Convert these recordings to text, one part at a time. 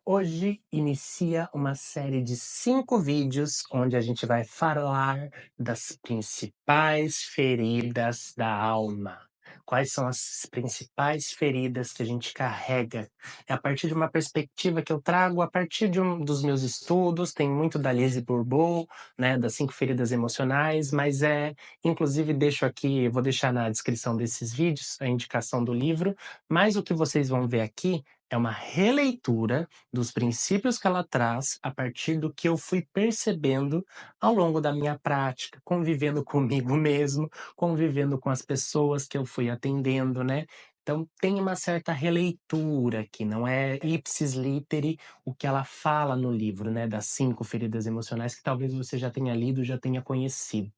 Hoje inicia uma série de 5 vídeos onde a gente vai falar das principais feridas da alma. Quais são as principais feridas que a gente carrega? É a partir de uma perspectiva que eu trago a partir dos meus estudos, tem muito da Lise Bourbeau, né, das 5 feridas emocionais, mas inclusive deixo aqui, vou deixar na descrição desses vídeos a indicação do livro, mas o que vocês vão ver aqui é uma releitura dos princípios que ela traz a partir do que eu fui percebendo ao longo da minha prática, convivendo comigo mesmo, convivendo com as pessoas que eu fui atendendo, né. Então tem uma certa releitura aqui, não é ipsis literi o que ela fala no livro, né, das 5 feridas emocionais que talvez você já tenha lido, já tenha conhecido.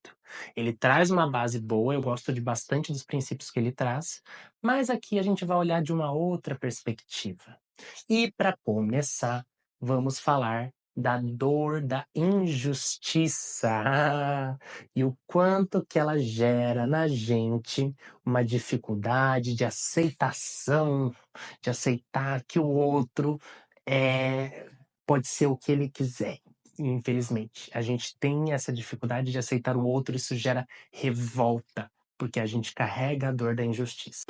Ele traz uma base boa, eu gosto de bastante dos princípios que ele traz, mas aqui a gente vai olhar de uma outra perspectiva. E para começar, vamos falar da dor da injustiça. E o quanto que ela gera na gente uma dificuldade de aceitação, de aceitar que o outro pode ser o que ele quiser. Infelizmente, a gente tem essa dificuldade de aceitar o outro, isso gera revolta, porque a gente carrega a dor da injustiça.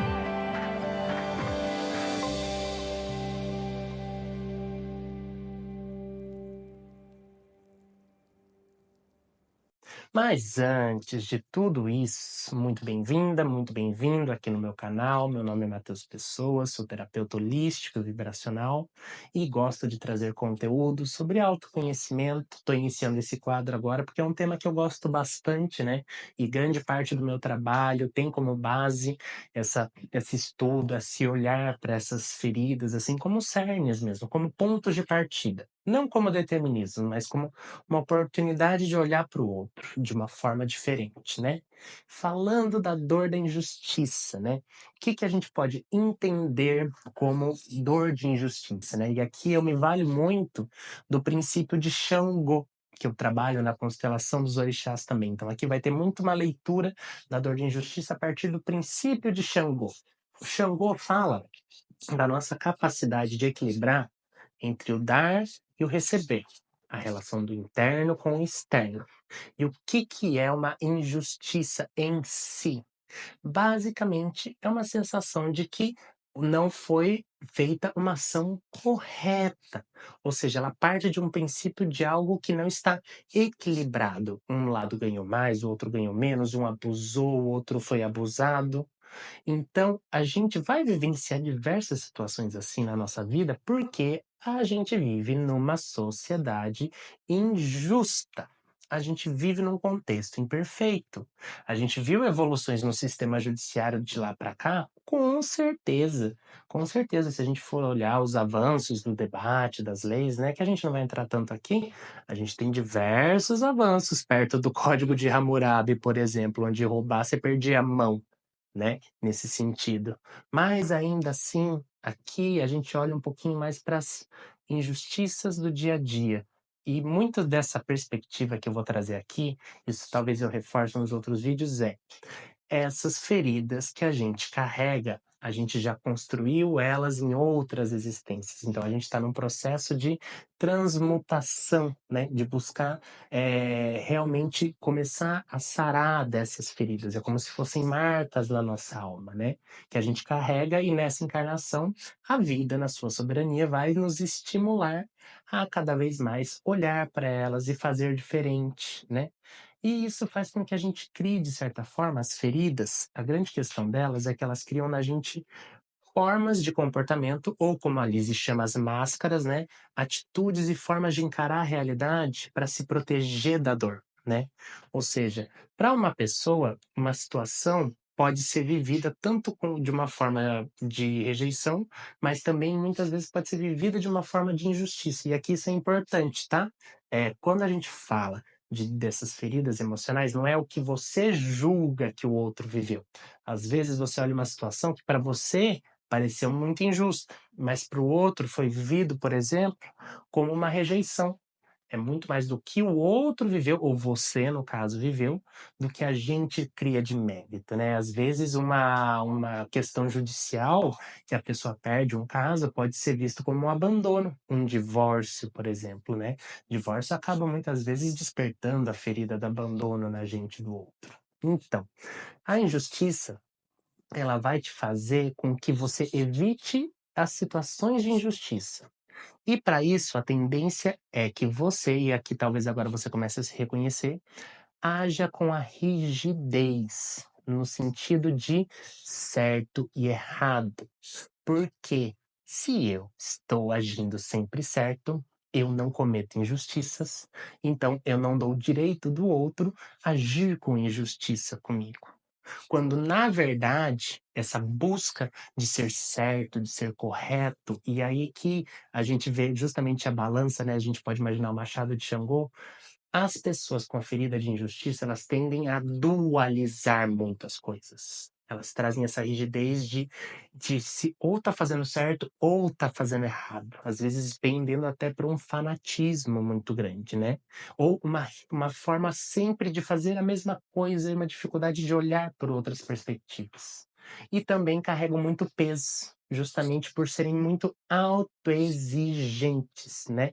Mas antes de tudo isso, muito bem-vinda, muito bem-vindo aqui no meu canal. Meu nome é Matheus Pessoa, sou terapeuta holístico e vibracional e gosto de trazer conteúdo sobre autoconhecimento. Estou iniciando esse quadro agora porque é um tema que eu gosto bastante, né? E grande parte do meu trabalho tem como base esse estudo, esse olhar para essas feridas, assim como cernes mesmo, como pontos de partida. Não como determinismo, mas como uma oportunidade de olhar para o outro de uma forma diferente, né. Falando da dor da injustiça, né, o que que a gente pode entender como dor de injustiça, né. E aqui eu me valho muito do princípio de Xangô, que eu trabalho na constelação dos orixás também. Então aqui vai ter muito uma leitura da dor de injustiça a partir do princípio de Xangô. O Xangô fala da nossa capacidade de equilibrar entre o dar e o receber, a relação do interno com o externo. E o que que é uma injustiça em si? Basicamente, é uma sensação de que não foi feita uma ação correta, ou seja, ela parte de um princípio de algo que não está equilibrado. Um lado ganhou mais, o outro ganhou menos, um abusou, o outro foi abusado. Então, a gente vai vivenciar diversas situações assim na nossa vida, porque a gente vive numa sociedade injusta. A gente vive num contexto imperfeito. A gente viu evoluções no sistema judiciário de lá para cá? Com certeza. Com certeza, se a gente for olhar os avanços do debate, das leis, né, que a gente não vai entrar tanto aqui, a gente tem diversos avanços perto do Código de Hammurabi, por exemplo, onde roubar você perdia a mão, né, nesse sentido. Mas ainda assim, aqui a gente olha um pouquinho mais para as injustiças do dia a dia. E muito dessa perspectiva que eu vou trazer aqui, isso talvez eu reforce nos outros vídeos, essas feridas que a gente carrega, a gente já construiu elas em outras existências. Então a gente está num processo de transmutação, né, de buscar, realmente começar a sarar dessas feridas. É como se fossem marcas da nossa alma, né, que a gente carrega e nessa encarnação, a vida, na sua soberania, vai nos estimular a cada vez mais olhar para elas e fazer diferente, né. E isso faz com que a gente crie, de certa forma, as feridas, a grande questão delas é que elas criam na gente formas de comportamento, ou como a Lise chama, as máscaras, né, atitudes e formas de encarar a realidade para se proteger da dor, né. Ou seja, para uma pessoa, uma situação pode ser vivida tanto de uma forma de rejeição, mas também muitas vezes pode ser vivida de uma forma de injustiça. E aqui isso é importante, tá? Quando a gente fala dessas feridas emocionais, não é o que você julga que o outro viveu. Às vezes você olha uma situação que para você pareceu muito injusta, mas para o outro foi vivido, por exemplo, como uma rejeição. É muito mais do que o outro viveu, ou você, no caso, viveu, do que a gente cria de mérito, né. Às vezes uma questão judicial, que a pessoa perde um caso, pode ser visto como um abandono, um divórcio, por exemplo, né. Divórcio acaba muitas vezes despertando a ferida do abandono na gente do outro. Então, a injustiça, ela vai te fazer com que você evite as situações de injustiça. E para isso, a tendência é que você, e aqui talvez agora você comece a se reconhecer, haja com a rigidez, no sentido de certo e errado. Porque se eu estou agindo sempre certo, eu não cometo injustiças, então eu não dou o direito do outro agir com injustiça comigo. Quando, na verdade, essa busca de ser certo, de ser correto, e aí que a gente vê justamente a balança, né, a gente pode imaginar o machado de Xangô, as pessoas com a ferida de injustiça, elas tendem a dualizar muitas coisas. Elas trazem essa rigidez de se ou tá fazendo certo ou tá fazendo errado. Às vezes pendendo até para um fanatismo muito grande, né. Ou uma forma sempre de fazer a mesma coisa e uma dificuldade de olhar por outras perspectivas. E também carregam muito peso, justamente por serem muito autoexigentes, né.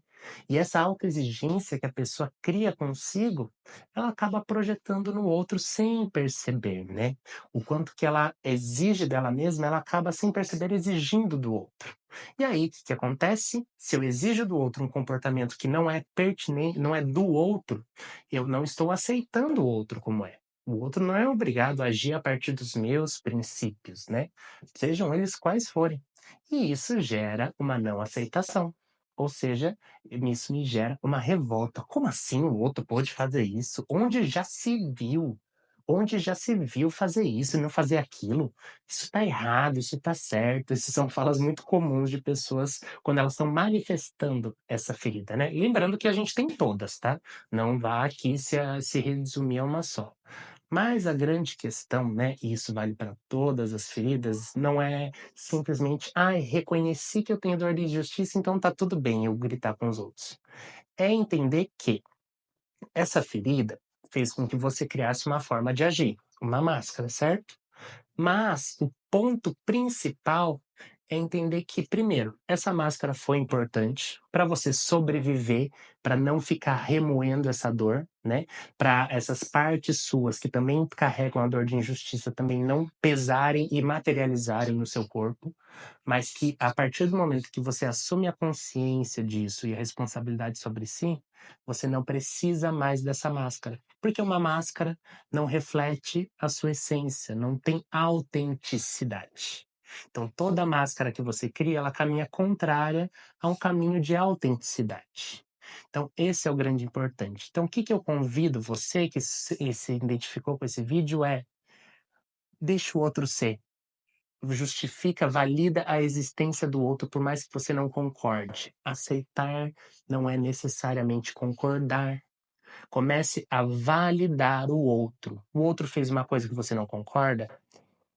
E essa autoexigência que a pessoa cria consigo, ela acaba projetando no outro sem perceber, né. O quanto que ela exige dela mesma, ela acaba sem perceber exigindo do outro. E aí, o que que acontece? Se eu exijo do outro um comportamento que não é pertinente, não é do outro, eu não estou aceitando o outro como é. O outro não é obrigado a agir a partir dos meus princípios, né, sejam eles quais forem. E isso gera uma não aceitação, ou seja, isso me gera uma revolta. Como assim o outro pôde fazer isso? Onde já se viu? Onde já se viu fazer isso e não fazer aquilo? Isso está errado, isso está certo. Essas são falas muito comuns de pessoas quando elas estão manifestando essa ferida, né. E lembrando que a gente tem todas, tá? Não vá aqui se resumir a uma só. Mas a grande questão, né, e isso vale para todas as feridas, não é simplesmente: "Ai, reconheci que eu tenho dor de injustiça, então tá tudo bem eu gritar com os outros". É entender que essa ferida fez com que você criasse uma forma de agir, uma máscara, certo? Mas o ponto principal é entender que, primeiro, essa máscara foi importante para você sobreviver, para não ficar remoendo essa dor, né? Para essas partes suas que também carregam a dor de injustiça também não pesarem e materializarem no seu corpo, mas que a partir do momento que você assume a consciência disso e a responsabilidade sobre si, você não precisa mais dessa máscara. Porque uma máscara não reflete a sua essência, não tem autenticidade. Então, toda máscara que você cria, ela caminha contrária a um caminho de autenticidade. Então, esse é o grande importante. Então, o que que eu convido você que se identificou com esse vídeo é: deixa o outro ser. Justifica, valida a existência do outro, por mais que você não concorde. Aceitar não é necessariamente concordar. Comece a validar o outro. O outro fez uma coisa que você não concorda,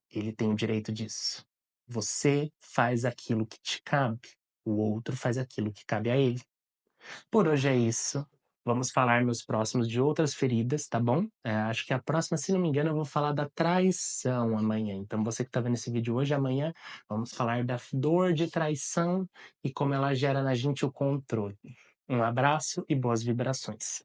ele tem o direito disso. Você faz aquilo que te cabe, o outro faz aquilo que cabe a ele. Por hoje é isso. Vamos falar nos próximos de outras feridas, tá bom? Acho que a próxima, se não me engano, eu vou falar da traição amanhã. Então, você que está vendo esse vídeo hoje, amanhã vamos falar da dor de traição e como ela gera na gente o controle. Um abraço e boas vibrações.